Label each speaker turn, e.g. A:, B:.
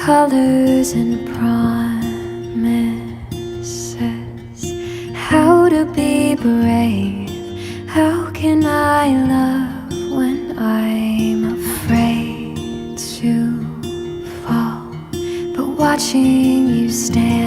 A: colors and promises. How to be brave, how can I love when I'm afraid to fall? But watching you stand